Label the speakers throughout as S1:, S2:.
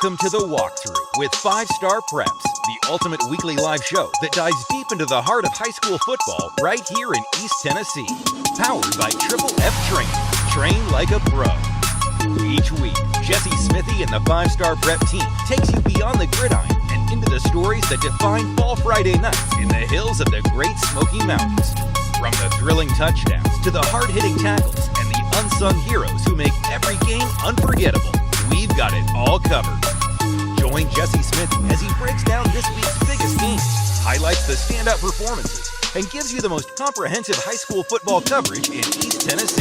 S1: Welcome to the Walk Thru with 5-Star Preps, the ultimate weekly live show that dives deep into the heart of high school football right here in East Tennessee. Powered by Triple F Training. Train like a pro. Each week, Jesse Smithey and the 5-Star Prep team takes you beyond the gridiron and into the stories that define Fall Friday nights in the hills of the Great Smoky Mountains. From the thrilling touchdowns to the hard-hitting tackles and the unsung heroes who make every game unforgettable, we've got it all covered. Join Jesse Smithey as he breaks down this week's biggest games, highlights the standout performances, and gives you the most comprehensive high school football coverage in East Tennessee.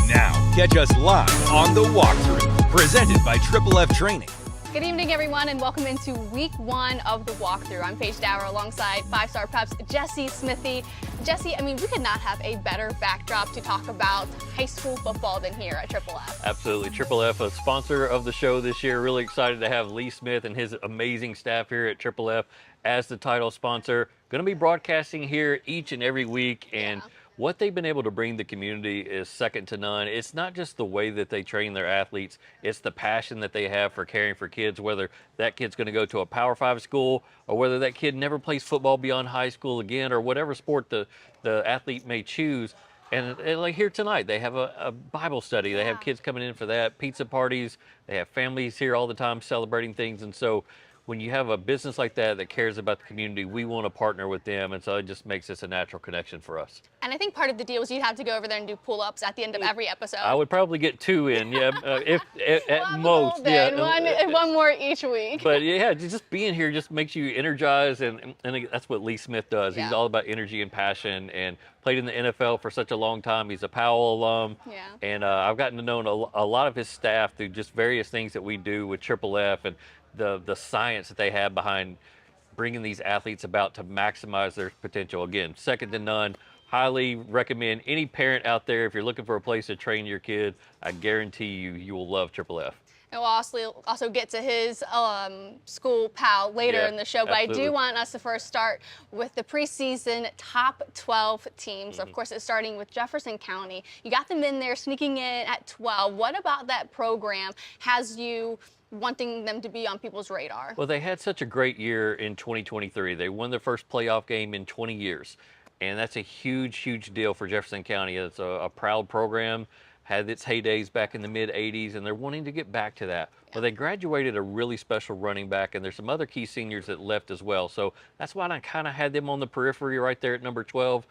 S1: Now, catch us live on The Walk Thru, presented by Triple F Training.
S2: Good evening, everyone, and welcome into week one of the Walk Thru. I'm Paige Dauer alongside 5-Star Preps Jesse Smithey. Jesse, I mean, we could not have a better backdrop to talk about high school football than here at Triple F.
S3: Absolutely. Triple F, a sponsor of the show this year. Really excited to have Lee Smith and his amazing staff here at Triple F as the title sponsor. Going to be broadcasting here each and every week, and what they've been able to bring the community is second to none. It's not just the way that they train their athletes, it's the passion that they have for caring for kids, whether that kid's going to go to a Power 5 school or whether that kid never plays football beyond high school again, or whatever sport the athlete may choose. And like here tonight, they have a Bible study. They have kids coming in for that, pizza parties. They have families here all the time celebrating things. And so when you have a business like that that cares about the community, we want to partner with them, and so it just makes this a natural connection for us.
S2: And I think part of the deal is you'd have to go over there and do pull-ups at the end of every episode.
S3: I would probably get 2 in, if at most.
S2: One more each week.
S3: But yeah, just being here just makes you energized, and that's what Lee Smith does. He's all about energy and passion, and played in the NFL for such a long time. He's a Powell alum, and I've gotten to know a lot of his staff through just various things that we do with Triple F, and the science that they have behind bringing these athletes about to maximize their potential. Again, second to none. Highly recommend any parent out there, if you're looking for a place to train your kid, I guarantee you will love Triple F.
S2: And we'll also get to his school pal later in the show, but absolutely. I do want us to first start with the preseason top 12 teams. Of course, it's starting with Jefferson County. You got them in there sneaking in at 12. What about that program has you wanting them to be on people's radar?
S3: Well, they had such a great year in 2023. They won their first playoff game in 20 years. And that's a huge, huge deal for Jefferson County. It's a proud program, had its heydays back in the mid-'80s, and they're wanting to get back to that. Well, they graduated a really special running back, and there's some other key seniors that left as well. So that's why I kind of had them on the periphery right there at number 12.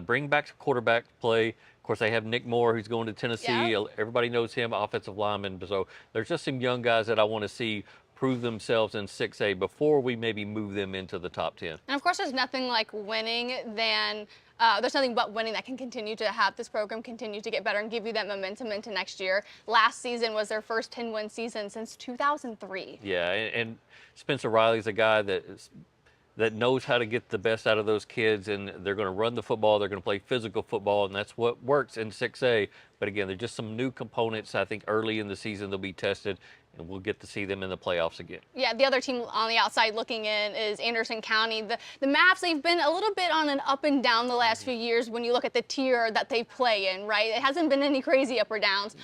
S3: Bring back quarterback play. Of course, they have Nick Moore, who's going to Tennessee. Everybody knows him, offensive lineman. So there's just some young guys that I want to see prove themselves in 6A before we maybe move them into the top 10.
S2: And of course, there's nothing like winning there's nothing but winning that can continue to have this program continue to get better and give you that momentum into next year. Last season was their first 10-win season since 2003.
S3: Yeah, and Spencer Riley's a guy that knows how to get the best out of those kids, and they're going to run the football, they're going to play physical football, and that's what works in 6A. But again, there's just some new components. I think early in the season they'll be tested, and we'll get to see them in the playoffs again. Yeah,
S2: the other team on the outside looking in is Anderson County. The Maps, they've been a little bit on an up and down the last few years when you look at the tier that they play in, right? It hasn't been any crazy up or downs.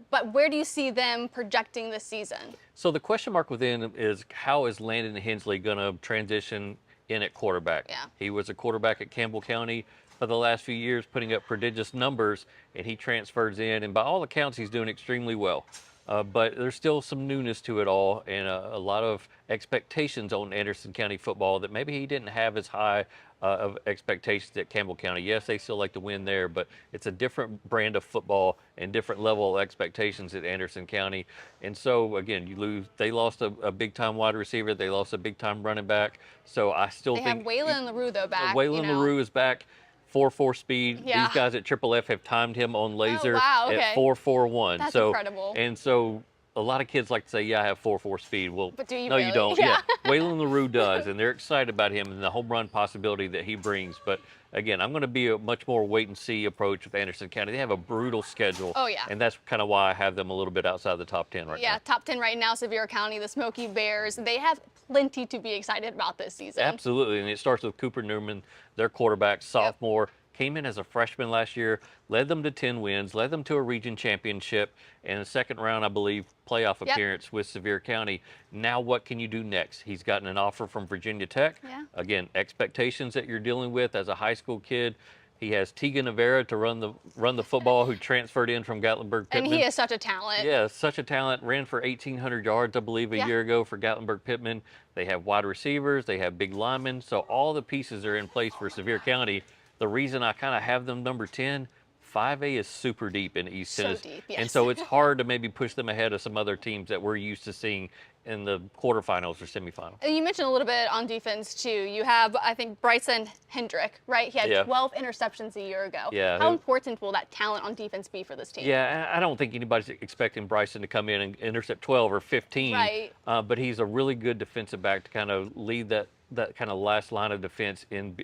S2: But where do you see them projecting this season?
S3: So the question mark within is, how is Landon Hensley going to transition in at quarterback? He was a quarterback at Campbell County for the last few years, putting up prodigious numbers, and he transfers in, and by all accounts, he's doing extremely well. But there's still some newness to it all, and a lot of expectations on Anderson County football that maybe he didn't have as high of expectations at Campbell County. Yes, they still like to win there, but it's a different brand of football and different level of expectations at Anderson County. And so, again, they lost a big-time wide receiver. They lost a big-time running back. So I still think...
S2: They have Waylon LaRue, though, back.
S3: Waylon LaRue is back. 4.4 speed. These guys at Triple F have timed him on laser at 4.41.
S2: That's incredible.
S3: And so a lot of kids like to say, yeah, I have 4.4 speed. Well,
S2: but do you
S3: no,
S2: really?
S3: You don't. Waylon LaRue does, and they're excited about him and the home run possibility that he brings. But again, I'm going to be a much more wait-and-see approach with Anderson County. They have a brutal schedule. And that's kind of why I have them a little bit outside the top 10 right now.
S2: Yeah, top 10 right now, Sevier County, the Smoky Bears. They have plenty to be excited about this season.
S3: Absolutely, and it starts with Cooper Newman, their quarterback, sophomore. came in as a freshman last year, led them to 10 wins, led them to a region championship, and a second round, I believe, playoff appearance with Sevier County. Now what can you do next? He's gotten an offer from Virginia Tech. Again, expectations that you're dealing with as a high school kid. He has Tegan Avera to run the football, who transferred in from Gatlinburg-Pittman.
S2: And he is such a talent.
S3: Yeah, such a talent. Ran for 1,800 yards, I believe, a year ago for Gatlinburg-Pittman. They have wide receivers. They have big linemen. So all the pieces are in place for Sevier County. The reason I kind of have them number 10, 5A is super deep in East Tennessee.
S2: Deep, yes.
S3: And so it's hard to maybe push them ahead of some other teams that we're used to seeing in the quarterfinals or semifinals.
S2: And you mentioned a little bit on defense too. You have, I think, Bryson Hendrick, right? He had 12 interceptions a year ago.
S3: Yeah.
S2: How important will that talent on defense be for this team?
S3: Yeah, I don't think anybody's expecting Bryson to come in and intercept 12 or 15.
S2: Right.
S3: But he's a really good defensive back to kind of lead that kind of last line of defense in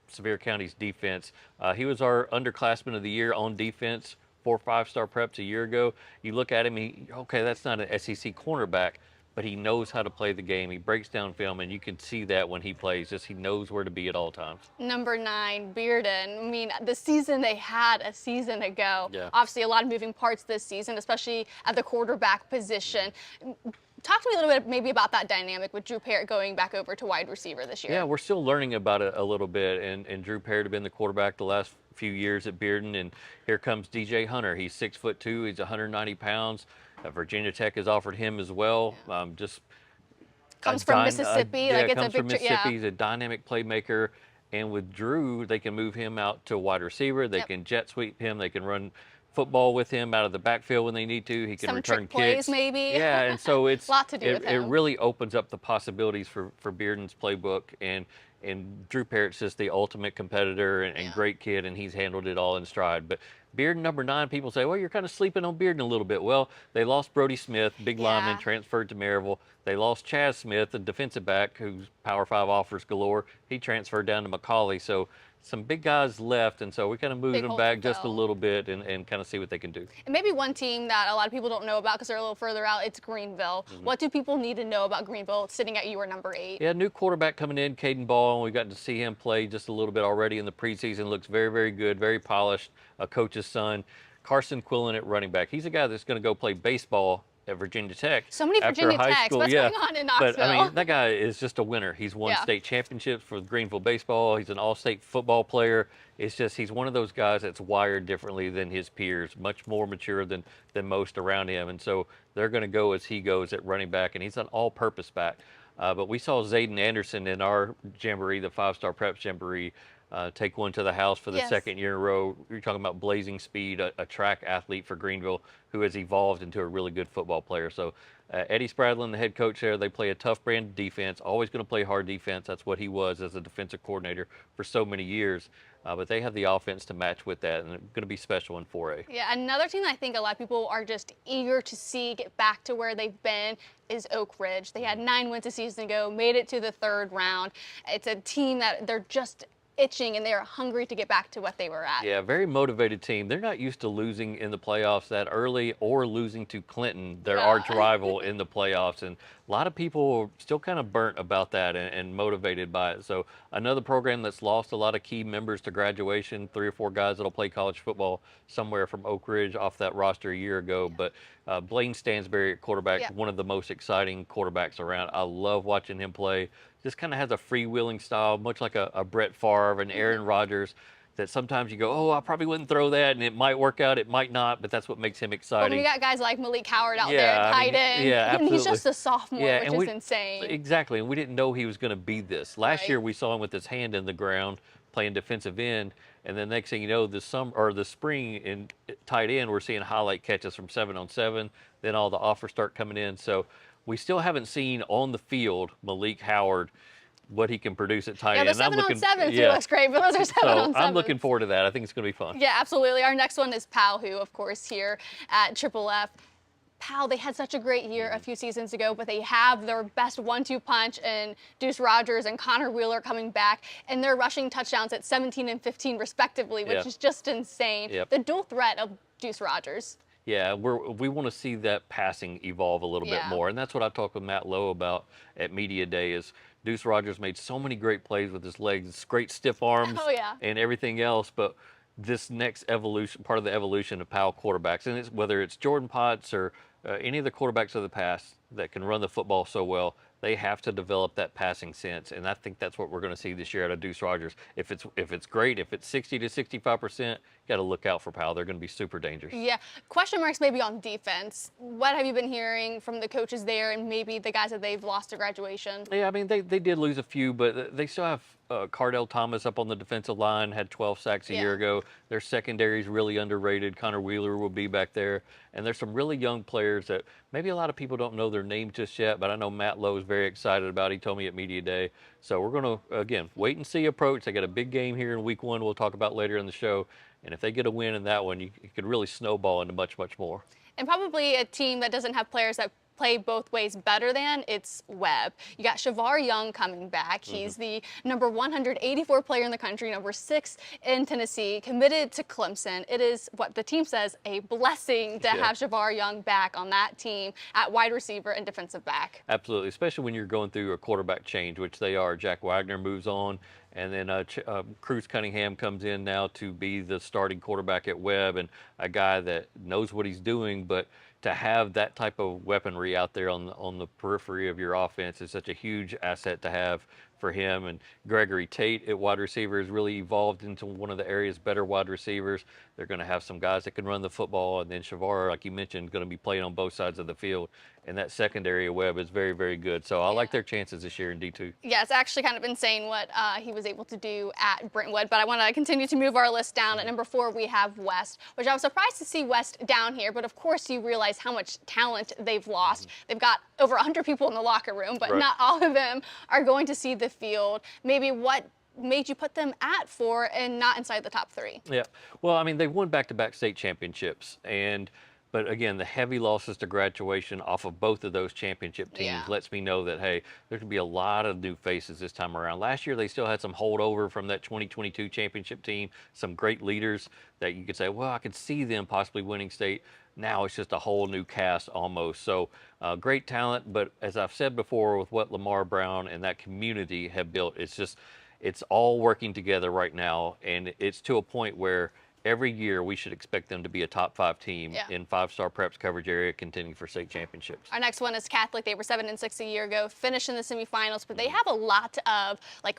S3: Sevier County's defense. He was our underclassman of the year on defense, 4 5-star preps a year ago. You look at him, okay, that's not an SEC cornerback, but he knows how to play the game. He breaks down film, and you can see that when he plays. Just he knows where to be at all times.
S2: Number 9, Bearden. I mean, the season they had a season ago.
S3: Yeah.
S2: Obviously, a lot of moving parts this season, especially at the quarterback position. Talk to me a little bit maybe about that dynamic with Drew Parrott going back over to wide receiver this year.
S3: Yeah, we're still learning about it a little bit, and Drew Parrott had been the quarterback the last few years at Bearden, and here comes DJ Hunter. He's 6'2", he's 190 pounds. Virginia Tech has offered him as well. Just
S2: comes from Mississippi.
S3: Yeah,
S2: like it's
S3: comes
S2: a
S3: from
S2: picture,
S3: Mississippi. He's a dynamic playmaker, and with Drew, they can move him out to wide receiver. They can jet sweep him. They can run football with him out of the backfield when they need to. He can
S2: Some
S3: return
S2: trick
S3: kicks.
S2: plays maybe.
S3: Yeah, and so it's
S2: a lot to do with him.
S3: It really opens up the possibilities for Bearden's playbook, and Drew Parrott's just the ultimate competitor and great kid, and he's handled it all in stride. But Bearden, number 9, people say, well, you're kind of sleeping on Bearden a little bit. Well, they lost Brody Smith, big lineman, transferred to Maryville. They lost Chaz Smith, the defensive back, who's Power 5 offers galore. He transferred down to McCallie. So some big guys left, and so we kind of moved them back just a little bit and kind of see what they can do.
S2: And maybe one team that a lot of people don't know about because they're a little further out, it's Greenville. What do people need to know about Greenville sitting at your number 8?
S3: Yeah, new quarterback coming in, Caden Ball, and we got to see him play just a little bit already in the preseason. Looks very, very good, very polished, a coach's son. Carson Quillen at running back. He's a guy that's going to go play baseball at Virginia Tech.
S2: So many Virginia Techs. What's going on in Knoxville?
S3: But I mean, that guy is just a winner. He's won state championships for Greenville baseball. He's an all-state football player. It's just he's one of those guys that's wired differently than his peers, much more mature than most around him. And so they're going to go as he goes at running back, and he's an all-purpose back. But we saw Zayden Anderson in our jamboree, the 5-star preps jamboree, take one to the house for the second year in a row. You're talking about blazing speed, a track athlete for Greenville who has evolved into a really good football player. So Eddie Spradlin, the head coach there, they play a tough brand of defense, always going to play hard defense. That's what he was as a defensive coordinator for so many years. But they have the offense to match with that, and it's going to be special in 4A.
S2: Yeah, another team that I think a lot of people are just eager to see get back to where they've been is Oak Ridge. They had 9 wins a season ago, made it to the 3rd round. It's a team that they're just itching and they are hungry to get back to what they were at.
S3: Yeah, very motivated team. They're not used to losing in the playoffs that early or losing to Clinton, their arch rival in the playoffs. And a lot of people are still kind of burnt about that and motivated by it. So another program that's lost a lot of key members to graduation, 3 or 4 guys that'll play college football somewhere from Oak Ridge off that roster a year ago. But Blaine Stansberry at quarterback, one of the most exciting quarterbacks around. I love watching him play. Just kind of has a freewheeling style, much like a Brett Favre and Aaron Rodgers, that sometimes you go, oh, I probably wouldn't throw that, and it might work out, it might not, but that's what makes him exciting.
S2: Well, we got guys like Malik Howard out there, tight end.
S3: Yeah, absolutely.
S2: And he's just a sophomore, which is insane.
S3: Exactly, and we didn't know he was going to be this. Last year, we saw him with his hand in the ground playing defensive end, and then next thing you know, the spring in tight end, we're seeing highlight catches from 7-on-7. Then all the offers start coming in. So we still haven't seen on the field Malik Howard what he can produce at tight end.
S2: Yeah, the 7-on-7 looks great, but those are 7-on-7.
S3: So I'm looking forward to that. I think it's going to be fun.
S2: Yeah, absolutely. Our next one is Powell, who, of course, here at Triple F. Powell, they had such a great year a few seasons ago, but they have their best 1-2 punch in Deuce Rogers and Connor Wheeler coming back, and they're rushing touchdowns at 17 and 15 respectively, which is just insane. The dual threat of Deuce Rogers.
S3: Yeah, we want to see that passing evolve a little bit more, and that's what I talked with Matt Lowe about at Media Day is Deuce Rogers made so many great plays with his legs, great stiff arms,
S2: Oh, yeah.
S3: and everything else. But this next evolution, part of the evolution of Powell quarterbacks, and whether it's Jordan Potts or any of the quarterbacks of the past that can run the football so well, they have to develop that passing sense, and I think that's what we're going to see this year out of Deuce Rogers. If it's great, if it's 60 to 65%, you got to look out for Powell. They're going to be super dangerous.
S2: Yeah. Question marks maybe on defense. What have you been hearing from the coaches there and maybe the guys that they've lost to graduation?
S3: Yeah, I mean, they did lose a few, but they still have Cardell Thomas up on the defensive line, had 12 sacks a year ago. Their secondary is really underrated. Connor Wheeler will be back there. And there's some really young players that maybe a lot of people don't know their name just yet, but I know Matt Lowe is very excited about it. He told me at Media Day. So we're going to, again, wait and see approach. They got a big game here in week 1 we'll talk about later in the show. And if they get a win in that one, you could really snowball into much, much more.
S2: And probably a team that doesn't have players that play both ways better than, it's Webb. You got Shavar Young coming back. He's the number 184 player in the country, number 6 in Tennessee, committed to Clemson. It is what the team says, a blessing to have Shavar Young back on that team at wide receiver and defensive back.
S3: Absolutely, especially when you're going through a quarterback change, which they are. Jack Wagner moves on, and then Cruz Cunningham comes in now to be the starting quarterback at Webb, and a guy that knows what he's doing, but to have that type of weaponry out there on the periphery of your offense is such a huge asset to have for him. And Gregory Tate at wide receiver has really evolved into one of the area's better wide receivers. They're going to have some guys that can run the football, and then Shavar, like you mentioned, going to be playing on both sides of the field. And that secondary of Webb is very, very good. So I like their chances this year in D2.
S2: Yeah, it's actually kind of insane what he was able to do at Brentwood. But I want to continue to move our list down. At number 4, we have West, which I was surprised to see West down here. But of course, you realize how much talent they've lost. They've got over 100 people in the locker room, but not all of them are going to see the field. Maybe what made you put them at 4 and not inside the top 3?
S3: Yeah, well, I mean, they've won back-to-back state championships, but again, the heavy losses to graduation off of both of those championship teams lets me know that, hey, there's going to be a lot of new faces this time around. Last year, they still had some holdover from that 2022 championship team, some great leaders that you could say, well, I could see them possibly winning state. Now it's just a whole new cast almost. So great talent, but as I've said before, with what Lamar Brown and that community have built, it's all working together right now, and it's to a point where every year we should expect them to be a top 5 team in 5-star preps coverage area contending for state championships.
S2: Our next one is Catholic. They were 7-6 a year ago, finished in the semifinals, but they have a lot of like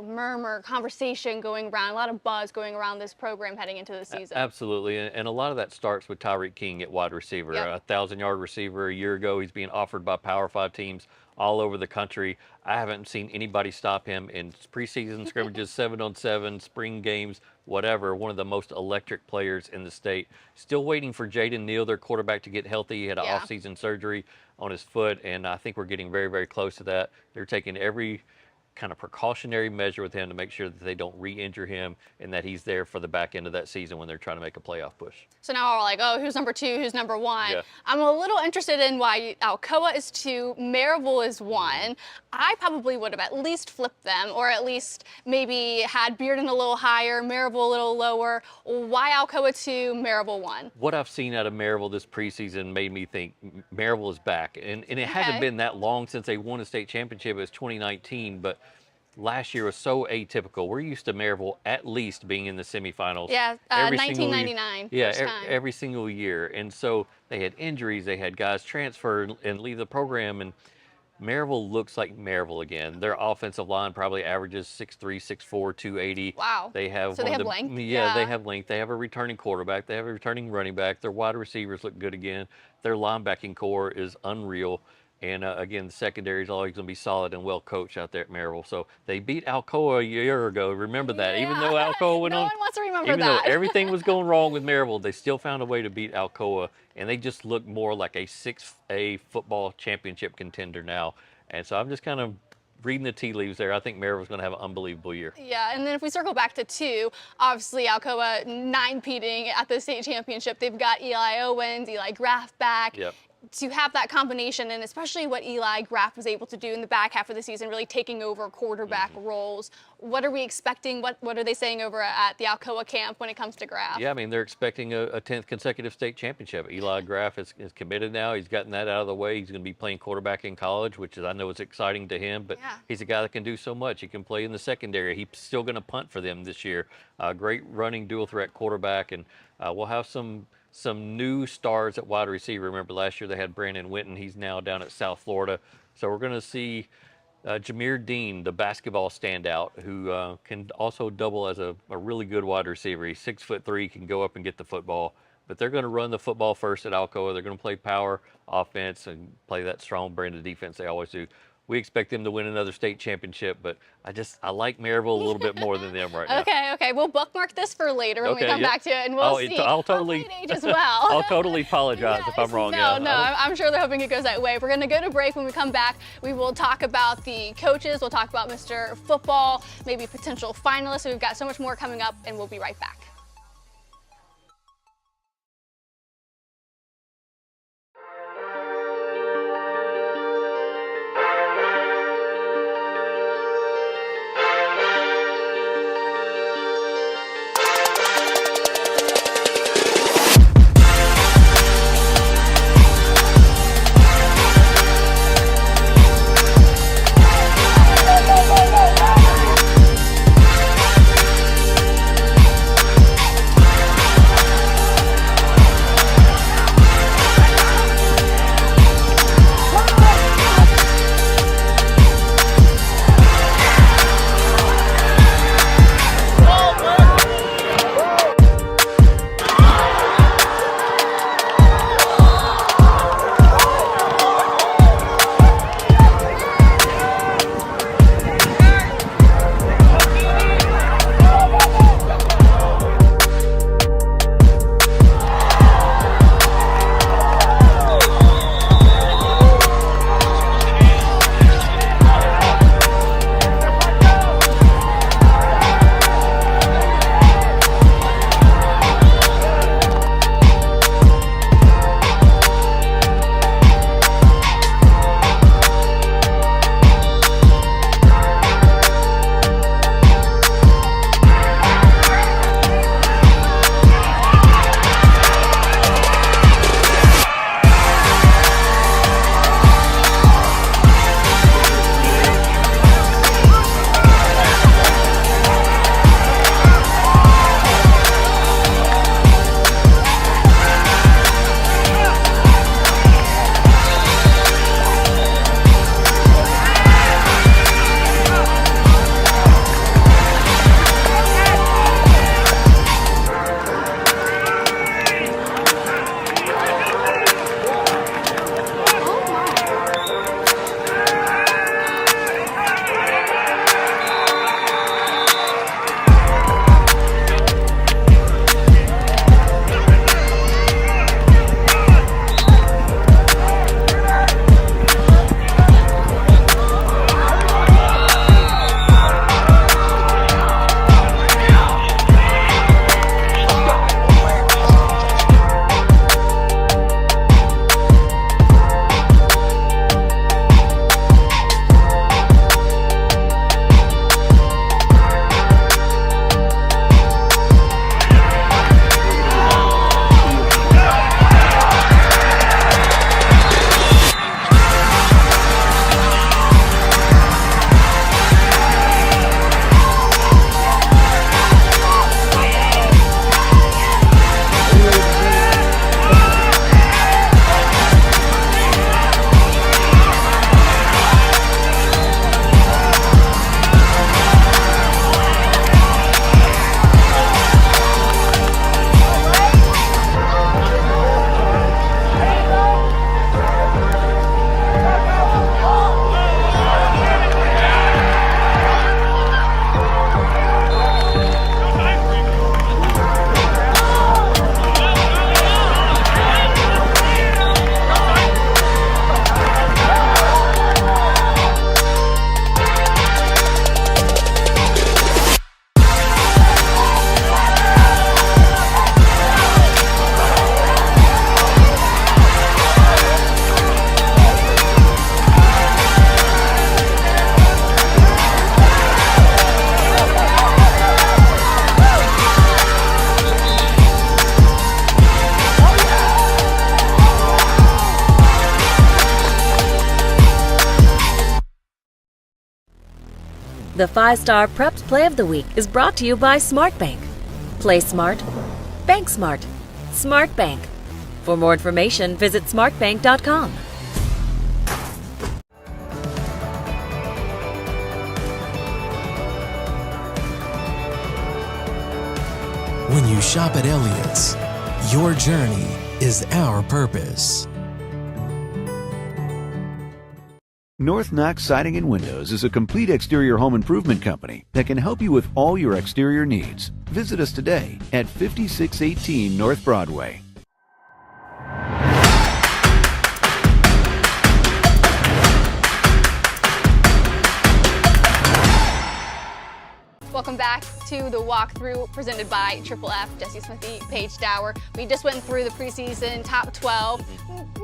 S2: conversation going around, a lot of buzz going around this program heading into the season.
S3: Absolutely, and a lot of that starts with Tyreek King at wide receiver, a 1,000-yard receiver a year ago. He's being offered by Power 5 teams all over the country. I haven't seen anybody stop him in preseason scrimmages, 7-on-7, spring games, whatever. One of the most electric players in the state. Still waiting for Jaden Neal, their quarterback, to get healthy. He had an off-season surgery on his foot, and I think we're getting very, very close to that. They're taking every kind of precautionary measure with him to make sure that they don't re-injure him and that he's there for the back end of that season when they're trying to make a playoff push.
S2: So now we're like, oh, who's number 2, who's number 1? I'm a little interested in why Alcoa is 2, Maryville is 1. I probably would have at least flipped them, or at least maybe had Bearden a little higher, Maryville a little lower. Why Alcoa 2, Maryville 1?
S3: What I've seen out of Maryville this preseason made me think Maryville is back. And it hasn't been that long since they won a state championship. It was 2019, but last year was so atypical. We're used to Maryville at least being in the semifinals.
S2: Yeah, 1999.
S3: Every single year. And so they had injuries, they had guys transfer and leave the program, and Maryville looks like Maryville again. Their offensive line probably averages 6'3", 6'4", 280.
S2: Wow.
S3: They have
S2: they have length?
S3: Yeah, they have length. They have a returning quarterback. They have a returning running back. Their wide receivers look good again. Their linebacking core is unreal. And again, the secondary is always going to be solid and well coached out there at Maryville. So they beat Alcoa a year ago. Remember that. Even though Alcoa went on,
S2: no one wants to remember
S3: even
S2: that.
S3: though everything was going wrong with Maryville, they still found a way to beat Alcoa, and they just look more like a 6A football championship contender now. And so I'm just kind of reading the tea leaves there. I think Maryville's going to have an unbelievable year.
S2: Yeah, and then if we circle back to 2, obviously Alcoa 9-peating at the state championship. They've got Eli Owens, Eli Graff back.
S3: Yep.
S2: to have that combination, and especially what Eli Graff was able to do in the back half of the season, really taking over quarterback roles. What are we expecting? What are they saying over at the Alcoa camp when it comes to Graff?
S3: Yeah, I mean, they're expecting a 10th consecutive state championship. Eli Graff is committed now. He's gotten that out of the way. He's going to be playing quarterback in college, which I know is exciting to him, but he's a guy that can do so much. He can play in the secondary. He's still going to punt for them this year. Great running dual threat quarterback, and we'll have some new stars at wide receiver. Remember last year they had Brandon Winton. He's now down at South Florida. So we're going to see Jameer Dean, the basketball standout, who can also double as a really good wide receiver. He's 6'3", can go up and get the football. But they're going to run the football first at Alcoa. They're going to play power offense and play that strong brand of defense they always do. We expect them to win another state championship, but I like Maryville a little bit more than them right now.
S2: Okay. We'll bookmark this for later when we come back to it, and we'll see.
S3: I'll totally
S2: Paige as well.
S3: I'll totally apologize if I'm wrong.
S2: No, I'm sure they're hoping it goes that way. We're going to go to break. When we come back, we will talk about the coaches. We'll talk about Mr. Football, maybe potential finalists. We've got so much more coming up, and we'll be right back.
S4: The 5-Star Prepped Play of the Week is brought to you by SmartBank. Play smart. Bank smart. SmartBank. For more information, visit smartbank.com.
S5: When you shop at Elliott's, your journey is our purpose.
S6: North Knox Siding and Windows is a complete exterior home improvement company that can help you with all your exterior needs. Visit us today at 5618 North Broadway.
S2: Welcome back to the Walk Thru presented by Triple F. Jesse Smithey, Paige Dauer. We just went through the preseason top 12.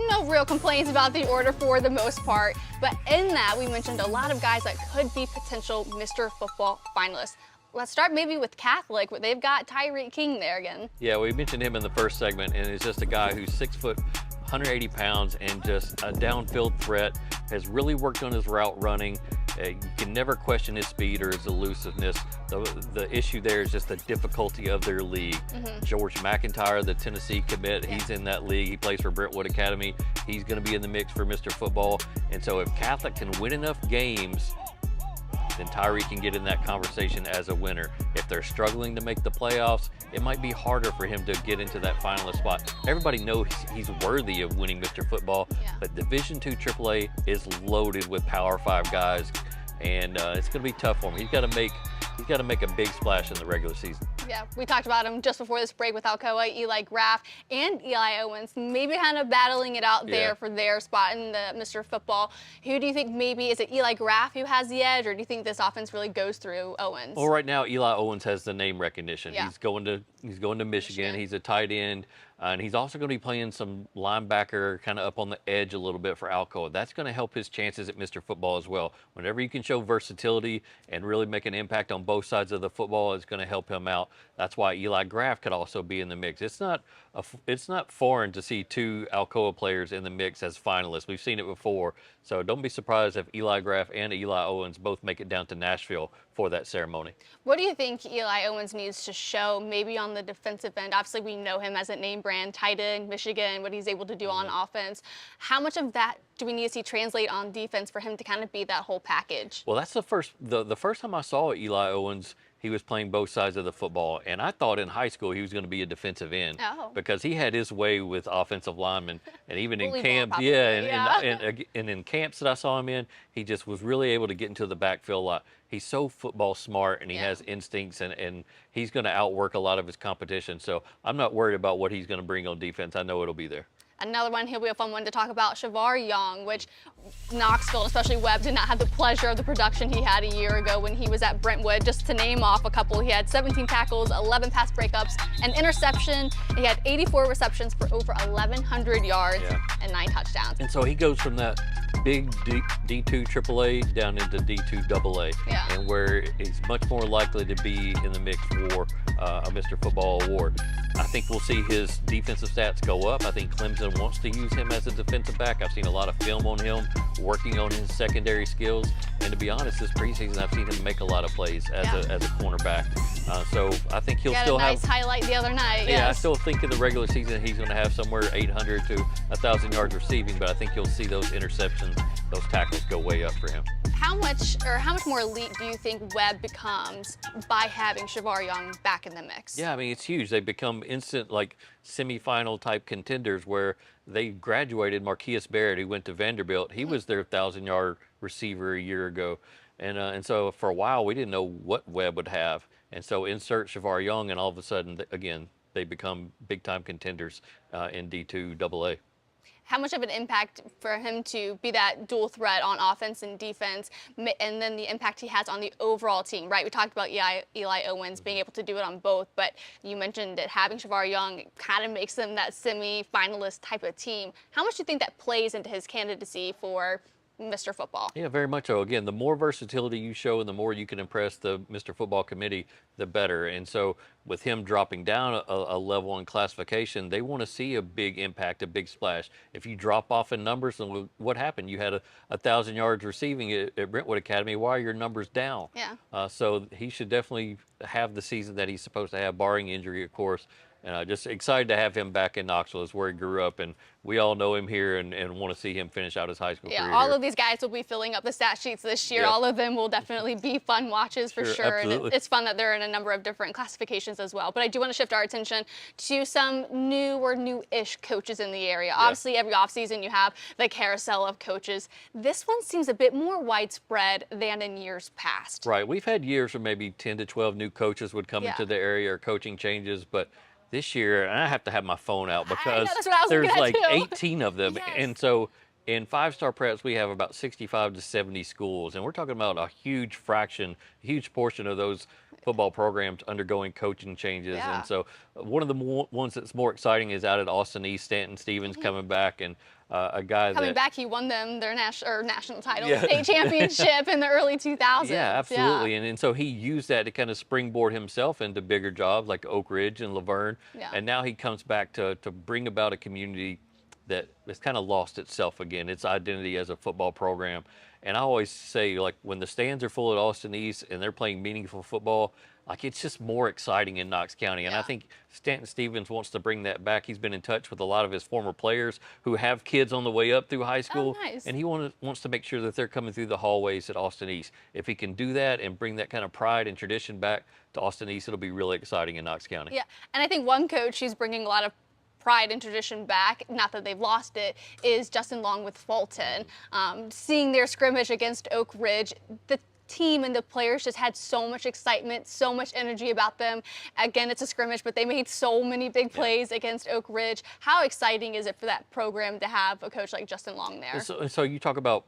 S2: No real complaints about the order for the most part. But in that, we mentioned a lot of guys that could be potential Mr. Football finalists. Let's start maybe with Catholic, where they've got Tyreek King there again.
S3: Yeah, we mentioned him in the first segment, and it's just a guy who's 6 foot, 180 pounds, and just a downfield threat. Has really worked on his route running. You can never question his speed or his elusiveness. The issue there is just the difficulty of their league. George McIntyre, the Tennessee commit, he's in that league. He plays for Brentwood Academy. He's going to be in the mix for Mr. Football. And so if Catholic can win enough games, then Tyree can get in that conversation as a winner. If they're struggling to make the playoffs, it might be harder for him to get into that finalist spot. Everybody knows he's worthy of winning Mr. Football, but Division II AAA is loaded with Power 5 guys, and it's going to be tough for him. He's got to make a big splash in the regular season.
S2: Yeah, we talked about him just before this break with Alcoa, Eli Graff, and Eli Owens, maybe kind of battling it out there for their spot in the Mr. Football. Who do you think maybe, is it Eli Graff who has the edge, or do you think this offense really goes through Owens?
S3: Well, right now, Eli Owens has the name recognition.
S2: Yeah.
S3: He's going to Michigan. He's a tight end. And he's also going to be playing some linebacker kind of up on the edge a little bit for Alcoa. That's going to help his chances at Mr. Football as well. Whenever you can show versatility and really make an impact on both sides of the football, it's going to help him out. That's why Eli Graff could also be in the mix. It's not foreign to see two Alcoa players in the mix as finalists. We've seen it before. So don't be surprised if Eli Graff and Eli Owens both make it down to Nashville for that ceremony.
S2: What do you think Eli Owens needs to show maybe on the defensive end? Obviously, we know him as a name brand tight end, Michigan, what he's able to do on offense. How much of that do we need to see translate on defense for him to kind of be that whole package?
S3: Well, that's the first time I saw Eli Owens. He was playing both sides of the football, and I thought in high school he was going to be a defensive end because he had his way with offensive linemen, and even in camp, and in camps that I saw him in, he just was really able to get into the backfield a lot. He's so football smart, and he has instincts, and he's going to outwork a lot of his competition. So I'm not worried about what he's going to bring on defense. I know it'll be there.
S2: Another one, he'll be a fun one to talk about, Shavar Young, which Knoxville, especially Webb, did not have the pleasure of the production he had a year ago when he was at Brentwood. Just to name off a couple, he had 17 tackles, 11 pass breakups, an interception. He had 84 receptions for over 1,100 yards and 9 touchdowns.
S3: And so he goes from that big D2 AAA down into D2 AA, and where he's much more likely to be in the mix for a Mr. Football award. I think we'll see his defensive stats go up. I think Clemson wants to use him as a defensive back. I've seen a lot of film on him, working on his secondary skills. And to be honest, this preseason, I've seen him make a lot of plays as a cornerback. So I think he'll still have a nice
S2: highlight the other night.
S3: Yeah, I still think in the regular season he's going to have somewhere 800 to 1,000 yards receiving, but I think you'll see those interceptions, those tackles go way up for him.
S2: How much more elite do you think Webb becomes by having Shavar Young back in the mix?
S3: Yeah, I mean, it's huge. They become instant, like, semifinal type contenders where they graduated Marquise Barrett, who went to Vanderbilt. He was their 1,000-yard receiver a year ago. And so for a while, we didn't know what Webb would have. And so insert Shavar Young, and all of a sudden, again, they become big-time contenders in D2 AA.
S2: How much of an impact for him to be that dual threat on offense and defense, and then the impact he has on the overall team, right? We talked about Eli Owens being able to do it on both, but you mentioned that having Shavar Young kind of makes them that semi-finalist type of team. How much do you think that plays into his candidacy for Mr. Football.
S3: Yeah, very much so. Again, the more versatility you show and the more you can impress the Mr. Football committee, the better. And so with him dropping down a level in classification, they want to see a big impact, a big splash. If you drop off in numbers, then what happened? You had 1,000 yards receiving at Brentwood Academy. Why are your numbers down?
S2: Yeah.
S3: So he should definitely have the season that he's supposed to have, barring injury, of course. And just excited to have him back in Knoxville. It's where he grew up, and we all know him here and want to see him finish out his high school career.
S2: Yeah, all
S3: here.
S2: of these guys will be filling up the stat sheets this year.
S3: Yeah.
S2: All of them will definitely be fun watches for sure.
S3: Absolutely.
S2: And it's fun that they're in a number of different classifications as well. But I do want to shift our attention to some new or new-ish coaches in the area.
S3: Yeah.
S2: Obviously, every offseason you have the carousel of coaches. This one seems a bit more widespread than in years past.
S3: Right. We've had years where maybe 10 to 12 new coaches would come
S2: Yeah.
S3: into the area or coaching changes, but this year, and I have to have my phone out because
S2: that's what I was
S3: there's
S2: looking at
S3: like
S2: too.
S3: 18 of them.
S2: Yes.
S3: And so in 5-star preps, we have about 65 to 70 schools, and we're talking about a huge fraction, a huge portion of those football programs undergoing coaching changes.
S2: Yeah.
S3: And so one of the ones that's more exciting is out at Austin East, Stanton Stevens coming back, and a guy
S2: Coming
S3: that
S2: back, he won them their national title,
S3: Yeah.
S2: state championship in the early 2000s.
S3: Yeah, absolutely. And so he used that to kind of springboard himself into bigger jobs like Oak Ridge and Laverne.
S2: Yeah.
S3: And now he comes back to bring about a community that has kind of lost itself again, its identity as a football program. And I always say, like, when the stands are full at Austin East and they're playing meaningful football, like, it's just more exciting in Knox County. And I
S2: Yeah.
S3: think Stanton Stevens wants to bring that back. He's been in touch with a lot of his former players who have kids on the way up through high school.
S2: nice.
S3: And he wants to make sure that they're coming through the hallways at Austin East. If he can do that and bring that kind of pride and tradition back to Austin East, it'll be really exciting in Knox County.
S2: Yeah, and I think one coach who's bringing a lot of pride and tradition back, not that they've lost it, is Justin Long with Fulton. Seeing their scrimmage against Oak Ridge, the team and the players just had so much excitement, so much energy about them. Again, it's a scrimmage, but they made so many big plays against Oak Ridge. How exciting is it for that program to have a coach like Justin Long there?
S3: So you talk about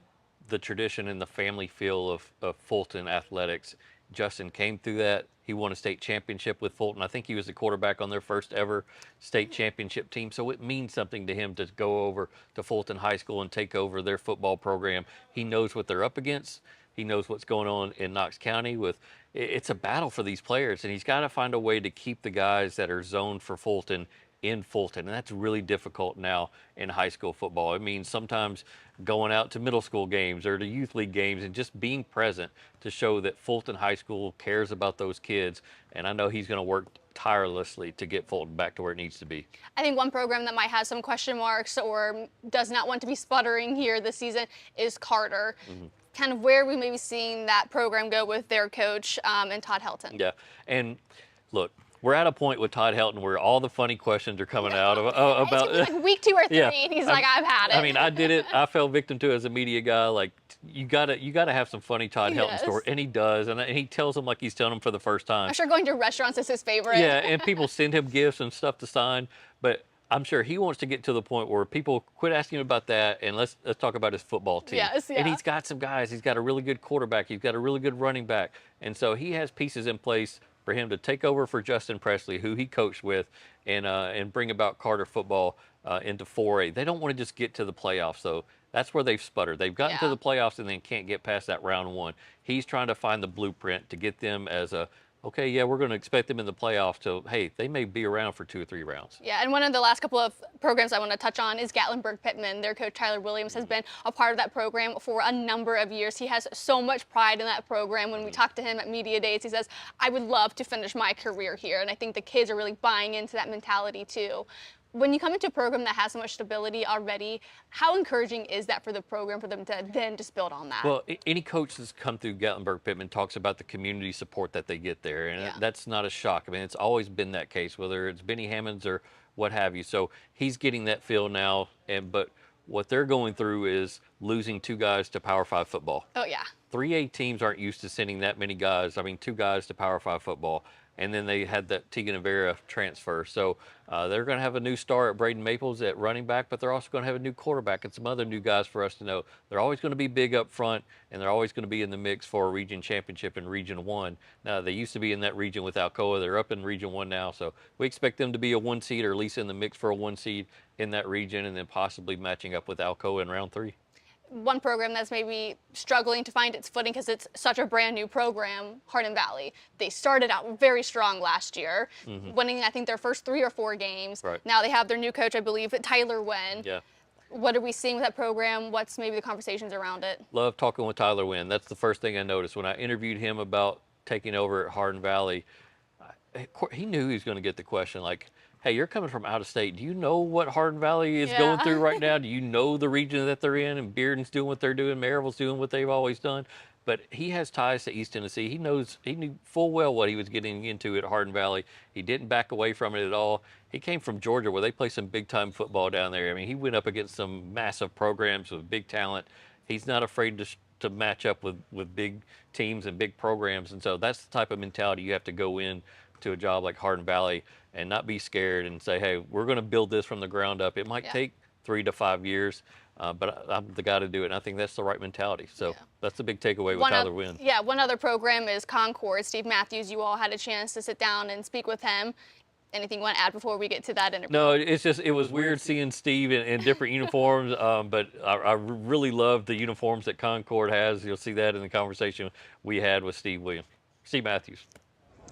S3: the tradition and the family feel of Fulton athletics. Justin came through that. He won a state championship with Fulton. I think he was the quarterback on their first ever state championship team. So it means something to him to go over to Fulton High School and take over their football program. He knows what they're up against. He knows what's going on in Knox County. It's a battle for these players, and he's got to find a way to keep the guys that are zoned for Fulton in Fulton, and that's really difficult now in high school football. It means sometimes going out to middle school games or to youth league games and just being present to show that Fulton High School cares about those kids, and I know he's going to work tirelessly to get Fulton back to where it needs to be.
S2: I think one program that might have some question marks or does not want to be sputtering here this season is Carter. Kind of where we may be seeing that program go with their coach and Todd Helton.
S3: Yeah, and look, we're at a point with Todd Helton where all the funny questions are coming out about
S2: It's like week 2 or 3,
S3: Yeah.
S2: and he's like, I've had it.
S3: I mean, I did it. I fell victim to it as a media guy. Like, you gotta have some funny Todd Helton
S2: Yes.
S3: story, and he does, and he tells them like he's telling them for the first time.
S2: I'm sure going to restaurants is his favorite.
S3: Yeah, and people send him gifts and stuff to sign, but I'm sure he wants to get to the point where people quit asking him about that, and let's talk about his football team.
S2: Yes,
S3: And
S2: yeah.
S3: he's got some guys. He's got a really good quarterback. He's got a really good running back, and so he has pieces in place for him to take over for Justin Presley, who he coached with, and bring about Carter football into 4A. They don't want to just get to the playoffs, though. That's where they've sputtered. They've gotten to
S2: Yeah.
S3: the playoffs and then can't get past that round 1. He's trying to find the blueprint to get them as okay, yeah, we're going to expect them in the playoffs to, hey, they may be around for 2 or 3 rounds.
S2: Yeah, and one of the last couple of programs I want to touch on is Gatlinburg-Pittman. Their coach, Tyler Williams, has been a part of that program for a number of years. He has so much pride in that program. When we talk to him at media days, he says, I would love to finish my career here. And I think the kids are really buying into that mentality, too. When you come into a program that has so much stability already, how encouraging is that for the program for them to then just build on that?
S3: Well, any coach that's come through Gatlinburg-Pittman talks about the community support that they get there, and
S2: Yeah.
S3: that's not a shock. I mean, it's always been that case, whether it's Benny Hammonds or what have you. So he's getting that feel now, but what they're going through is losing 2 guys to Power 5 football.
S2: Oh, yeah.
S3: 3A teams aren't used to sending that many guys, 2 guys to Power 5 football. And then they had that Tegan and Vera transfer. So they're going to have a new star at Braden Maples at running back, but they're also going to have a new quarterback and some other new guys for us to know. They're always going to be big up front, and they're always going to be in the mix for a region championship in Region 1. Now, they used to be in that region with Alcoa. They're up in Region 1 now, so we expect them to be a 1 seed or at least in the mix for a 1 seed in that region, and then possibly matching up with Alcoa in round 3.
S2: one program that's maybe struggling to find its footing because it's such a brand new program, Hardin Valley. They started out very strong last year, winning, I think, their first 3 or 4 games.
S3: Right.
S2: Now they have their new coach, I believe, Tyler Wynn.
S3: Yeah.
S2: What are we seeing with that program? What's maybe the conversations around it?
S3: Love talking with Tyler Wynn. That's the first thing I noticed when I interviewed him about taking over at Hardin Valley. He knew he was going to get the question like, hey, you're coming from out of state. Do you know what Hardin Valley is going through right now? Do you know the region that they're in? And Bearden's doing what they're doing. Maryville's doing what they've always done. But he has ties to East Tennessee. He knew full well what he was getting into at Hardin Valley. He didn't back away from it at all. He came from Georgia where they play some big-time football down there. I mean, he went up against some massive programs with big talent. He's not afraid to match up with big teams and big programs. And so that's the type of mentality you have to go in to a job like Hardin Valley and not be scared and say, hey, we're going to build this from the ground up. It might take 3 to 5 years, but I'm the guy to do it. And I think that's the right mentality. So that's the big takeaway with Tyler Wynn.
S2: Yeah, one other program is Concord. Steve Matthews, you all had a chance to sit down and speak with him. Anything you want to add before we get to that interview?
S3: No, it was weird seeing Steve in different uniforms, but I really love the uniforms that Concord has. You'll see that in the conversation we had with Steve Matthews.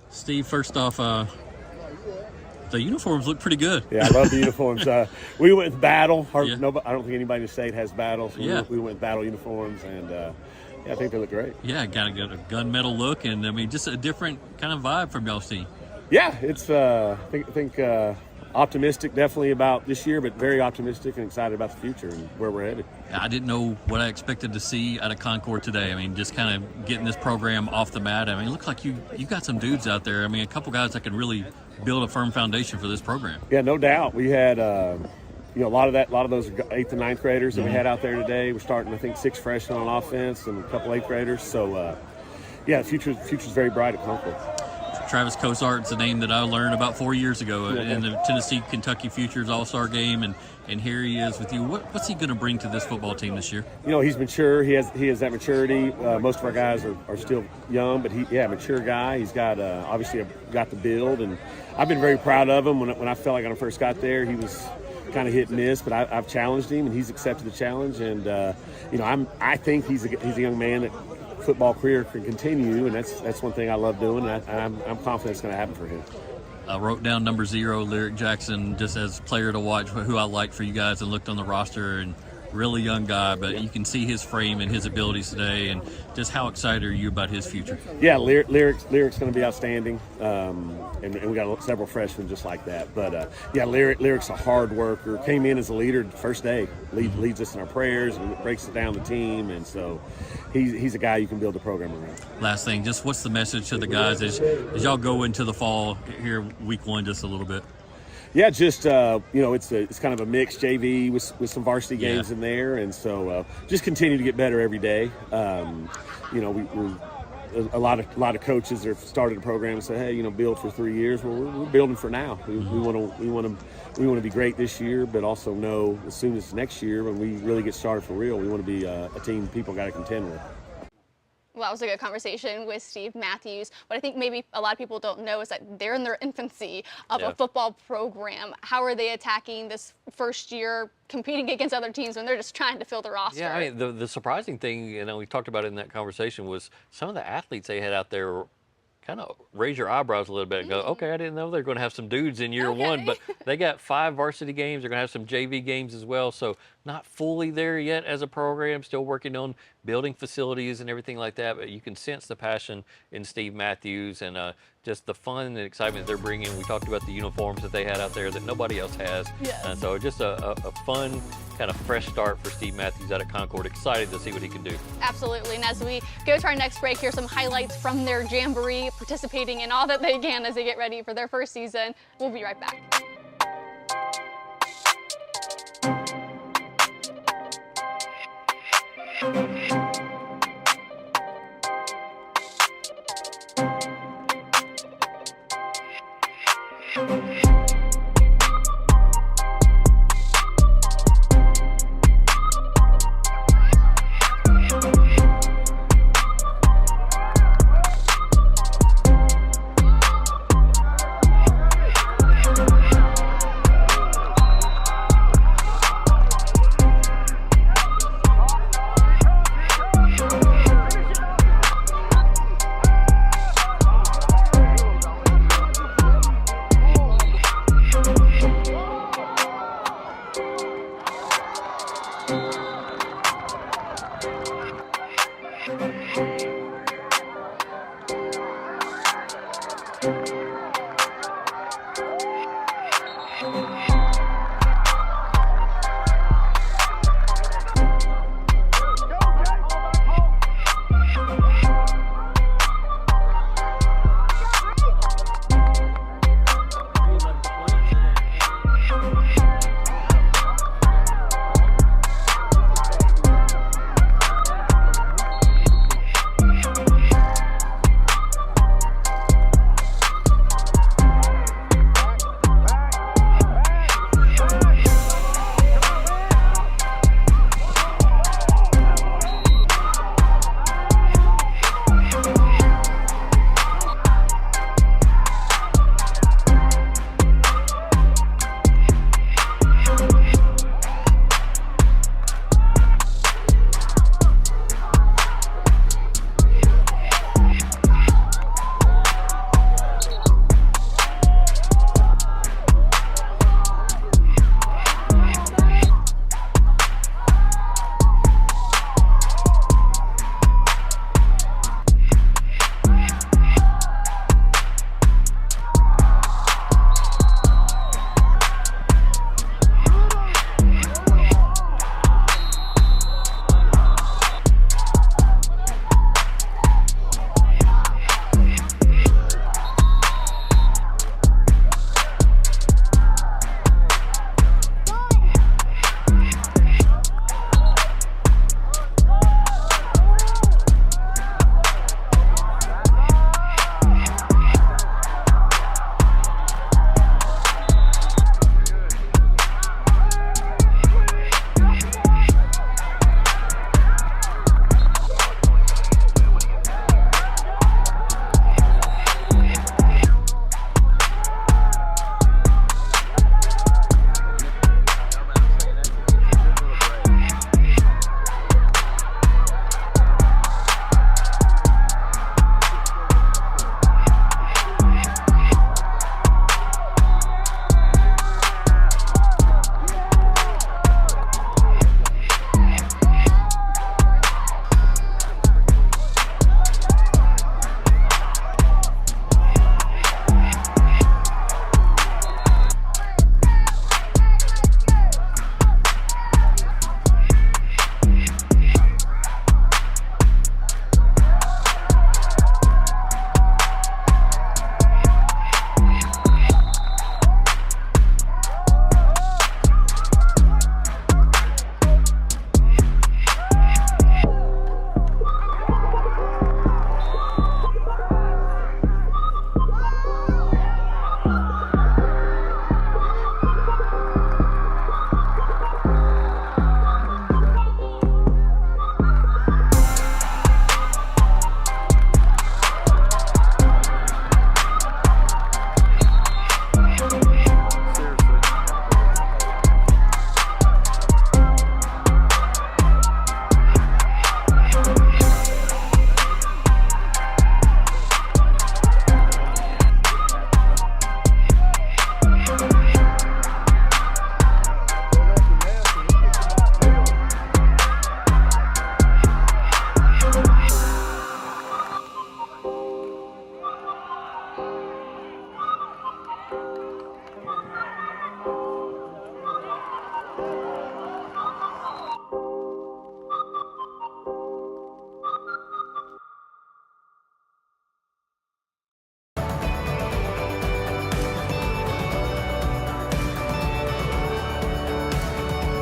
S7: Steve, first off, the uniforms look pretty good.
S8: Yeah, I love the uniforms. We went with Battle. I don't think anybody in the state has Battle, so we went with Battle uniforms, and I think they look great.
S7: Yeah, got a gunmetal look, and I mean, just a different kind of vibe from y'all's team.
S8: Yeah, it's I think optimistic definitely about this year, but very optimistic and excited about the future and where we're headed.
S7: I didn't know what I expected to see out of Concord today. I mean, just kind of getting this program off the mat. I mean, it looks like you got some dudes out there. I mean, a couple guys that can really build a firm foundation for this program.
S8: Yeah, no doubt. We had a lot of those 8th and 9th graders that we had out there today. We're starting, I think, 6 freshmen on offense and a couple 8th graders. So, the future's very bright at Concord.
S7: Travis Cosart's a name that I learned about 4 years ago in the Tennessee-Kentucky Futures All-Star game, and here he is with you. What's he going to bring to this football team this year?
S8: He's mature. He has that maturity. Most of our guys are still young, but mature guy. He's got obviously got the build, and I've been very proud of him. When I felt like when I first got there, he was kind of hit and miss, but I've challenged him, and he's accepted the challenge. And I think he's a young man that football career can continue, and that's one thing I love doing, and I'm confident it's going to happen for him.
S7: I wrote down number 0, Lyric Jackson, just as a player to watch, who I like for you guys, and looked on the roster, and really young guy, but you can see his frame and his abilities today, and just how excited are you about his future? Yeah,
S8: Lyric's going to be outstanding, and we got several freshmen just like that. But Lyric's a hard worker. Came in as a leader the first day, leads us in our prayers and breaks it down the team, and so he's a guy you can build a program around.
S7: Last thing, just what's the message to the guys as y'all go into the fall here, week 1, just a little bit?
S8: Yeah, just it's kind of a mixed JV with some varsity games in there, and so just continue to get better every day. We a lot of coaches have started a program and say, hey, build for 3 years. Well, we're building for now. We want to be great this year, but also know as soon as next year when we really get started for real, we want to be a team people got to contend with.
S2: Well, that was a good conversation with Steve Matthews. What I think maybe a lot of people don't know is that they're in their infancy of a football program. How are they attacking this first year, competing against other teams when they're just trying to fill the roster?
S3: Yeah, I mean, the surprising thing, we talked about it in that conversation, was some of the athletes they had out there kind of raise your eyebrows a little bit and go, okay, I didn't know they're going to have some dudes in year one, but they got 5 varsity games. They're going to have some JV games as well. So not fully there yet as a program, still working on building facilities and everything like that. But you can sense the passion in Steve Matthews and just the fun and excitement they're bringing. We talked about the uniforms that they had out there that nobody else has.
S2: Yes.
S3: And so just a fun kind of fresh start for Steve Matthews out of Concord. Excited to see what he can do.
S2: Absolutely. And as we go to our next break, here's some highlights from their jamboree, participating in all that they can as they get ready for their first season. We'll be right back.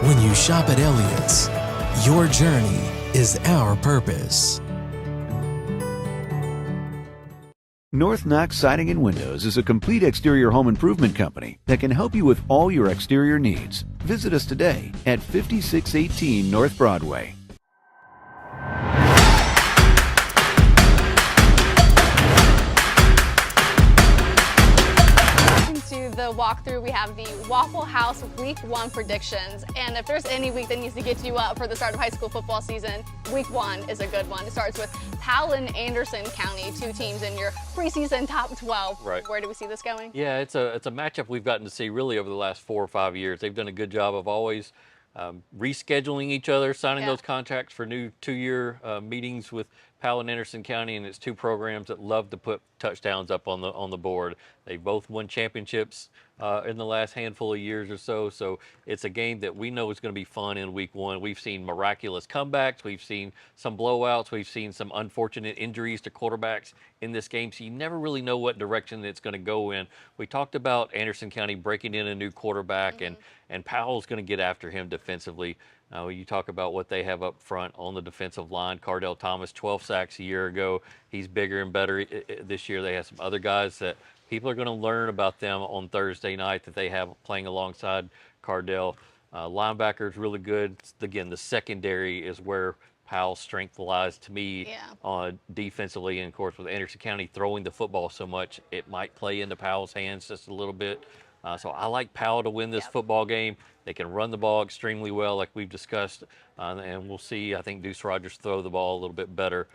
S5: When you shop at Elliott's, your journey is our purpose.
S6: North Knox Siding and Windows is a complete exterior home improvement company that can help you with all your exterior needs. Visit us today at 5618 North Broadway.
S2: To the walkthrough, we have the Waffle House Week 1 predictions. And if there's any week that needs to get you up for the start of high school football season, Week 1 is a good one. It starts with Powell and Anderson County, two teams in your preseason top 12.
S3: Right.
S2: Where do we see this going?
S3: Yeah, it's a matchup we've gotten to see really over the last 4 or 5 years. They've done a good job of always rescheduling each other, signing
S2: Yeah.
S3: those contracts for new 2-year meetings with Powell and Anderson County, and it's two programs that love to put touchdowns up on the board. They both won championships in the last handful of years or so, so it's a game that we know is going to be fun in week one. We've seen miraculous comebacks, we've seen some blowouts, we've seen some unfortunate injuries to quarterbacks in this game, so you never really know what direction it's going to go in. We talked about Anderson County breaking in a new quarterback, and Powell's going to get after him defensively. You talk about what they have up front on the defensive line. Cardell Thomas, 12 sacks a year ago. He's bigger and better this year. They have some other guys that people are going to learn about them on Thursday night that they have playing alongside Cardell. Linebacker is really good. Again, the secondary is where Powell's strength lies to me defensively. And, of course, with Anderson County throwing the football so much, it might play into Powell's hands just a little bit. So I like Powell to win this football game. They can run the ball extremely well, like we've discussed, and we'll see. I think Deuce Rogers throw the ball a little bit better.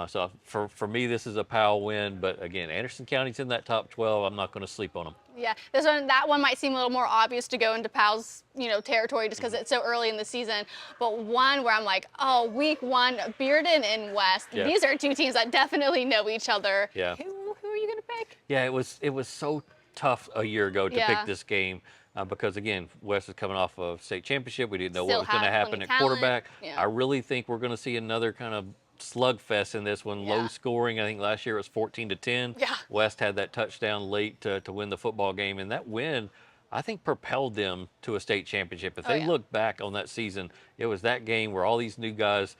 S3: So for me, this is a Powell win. But again, Anderson County's in that top 12. I'm not going to sleep on them.
S2: Yeah, that one might seem a little more obvious to go into Powell's, territory just because it's so early in the season. But one where I'm like, oh, week one, Bearden and West.
S3: Yeah.
S2: These are two teams that definitely know each other.
S3: Yeah.
S2: Who are you going to pick?
S3: Yeah, it was so tough a year ago to
S2: Yeah.
S3: pick this game because, again, West is coming off of state championship. We didn't know
S2: Still
S3: what was going to
S2: have
S3: happen at
S2: plenty talent.
S3: quarterback.
S2: Yeah.
S3: I really think we're going to see another kind of slugfest in this one, low scoring. I think last year it was 14-10.
S2: Yeah.
S3: West had that touchdown late to win the football game, and that win, I think, propelled them to a state championship. If they look back on that season, it was that game where all these new guys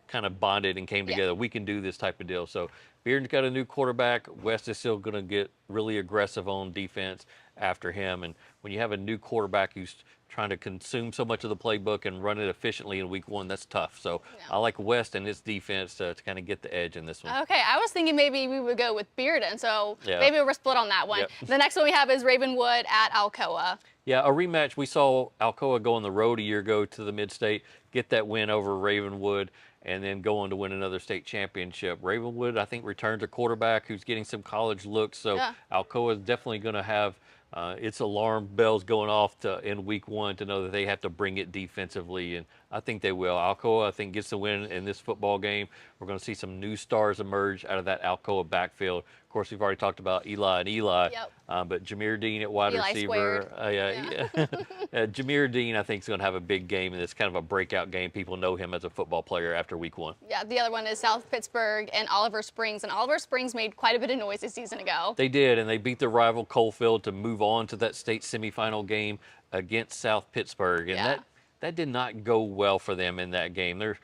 S3: kind of bonded and came together. We can do this type of deal. So Bearden's got a new quarterback. West is still going to get really aggressive on defense after him. And when you have a new quarterback who's trying to consume so much of the playbook and run it efficiently in week one, that's tough. So I like West and its defense to kind of get the edge in this one.
S2: Okay, I was thinking maybe we would go with Bearden, so
S3: Yeah.
S2: maybe we're split on that one.
S3: Yep.
S2: The next one we have is Ravenwood at Alcoa.
S3: Yeah, a rematch. We saw Alcoa go on the road a year ago to the Mid-State, get that win over Ravenwood, and then go on to win another state championship. Ravenwood, I think, returns a quarterback who's getting some college looks, so Alcoa is definitely going to have its alarm bells going off in week one to know that they have to bring it defensively, and I think they will. Alcoa, I think, gets the win in this football game. We're going to see some new stars emerge out of that Alcoa backfield. Of course, we've already talked about Eli and Eli, but Jameer Dean at wide
S2: Eli
S3: receiver. Jameer Dean, I think, is going to have a big game, and it's kind of a breakout game. People know him as a football player after week one.
S2: Yeah, the other one is South Pittsburgh and Oliver Springs, and Oliver Springs made quite a bit of noise a season ago.
S3: They did, and they beat their rival Coalfield to move on to that state semifinal game against South Pittsburgh, and that did not go well for them in that game. They're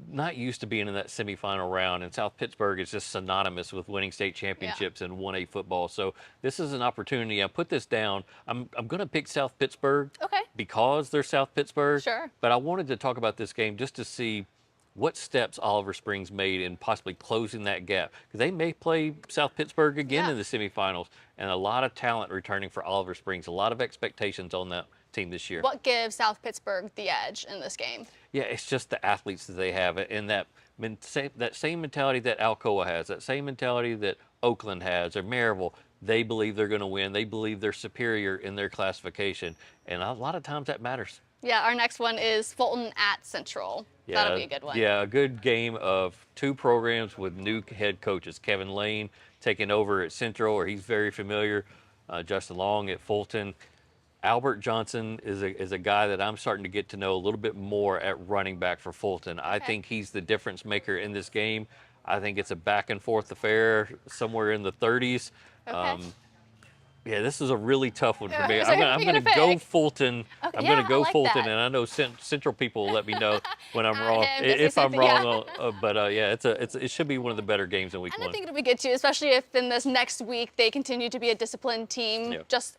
S3: not used to being in that semifinal round, and South Pittsburgh is just synonymous with winning state championships in 1A football. So this is an opportunity. I put this down. I'm going to pick South Pittsburgh because they're South Pittsburgh.
S2: Sure.
S3: But I wanted to talk about this game just to see what steps Oliver Springs made in possibly closing that gap. Because they may play South Pittsburgh again in the semifinals, and a lot of talent returning for Oliver Springs, a lot of expectations on that team this year.
S2: What gives South Pittsburgh the edge in this game?
S3: Yeah, it's just the athletes that they have, and that same mentality that Alcoa has, that same mentality that Oakland has, or Maryville. They believe they're going to win. They believe they're superior in their classification, and a lot of times that matters.
S2: Yeah, our next one is Fulton at Central.
S3: Yeah,
S2: that'll be a good one.
S3: Yeah, a good game of two programs with new head coaches. Kevin Lane taking over at Central, where he's very familiar. Justin Long at Fulton. Albert Johnson is a guy that I'm starting to get to know a little bit more at running back for Fulton. I think he's the difference maker in this game. I think it's a back and forth affair somewhere in the 30s. Yeah, this is a really tough one for me. I'm going to go Fulton. I'm going to go Fulton, and I know Central people will let me know when I'm wrong. If I'm wrong, but yeah, it should be one of the better games in week one.
S2: I think it'll be good too, especially if in this next week they continue to be a disciplined team. Just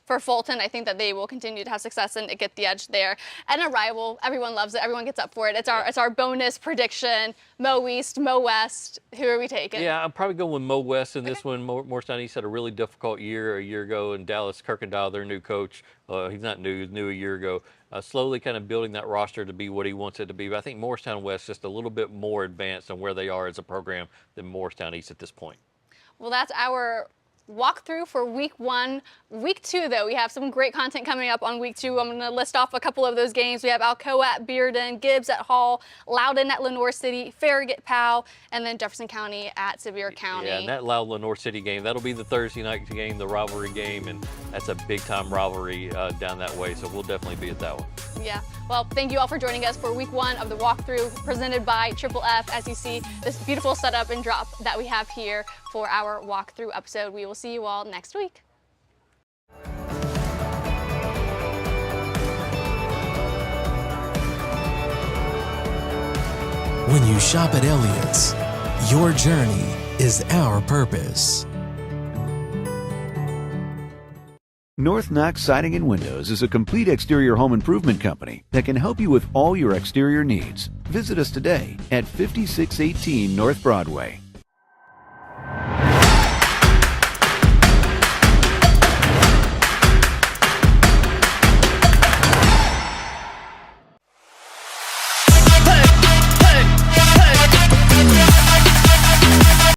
S2: for Fulton, I think that they will continue to have success and get the edge there. And a rival, everyone loves it. Everyone gets up for it. It's our bonus prediction. Mo East, Mo West. Who are we taking?
S3: Yeah, I'm probably going with Mo West in this one. Morristown East had a really difficult year a year ago, and Dallas Kirkendall, their new coach, he's not new, he's new a year ago, slowly kind of building that roster to be what he wants it to be. But I think Morristown West just a little bit more advanced on where they are as a program than Morristown East at this point.
S2: Well, that's our Walk through for week 1. Week 2, though, we have some great content coming up on week 2. I'm going to list off a couple of those games. We have Alcoa at Bearden, Gibbs at Hall, Loudoun at Lenoir City, Farragut at Powell, and then Jefferson County at Sevier County.
S3: Yeah, and that Loud Lenoir City game, that'll be the Thursday night game, the rivalry game, and that's a big-time rivalry down that way, so we'll definitely be at that one.
S2: Yeah. Well, thank you all for joining us for week 1 of the walkthrough presented by Triple F. As you see, this beautiful setup and drop that we have here for our walkthrough episode. We will see you all next week.
S5: When you shop at Elliott's, your journey is our purpose.
S6: North Knox Siding and Windows is a complete exterior home improvement company that can help you with all your exterior needs. Visit us today at 5618 North Broadway.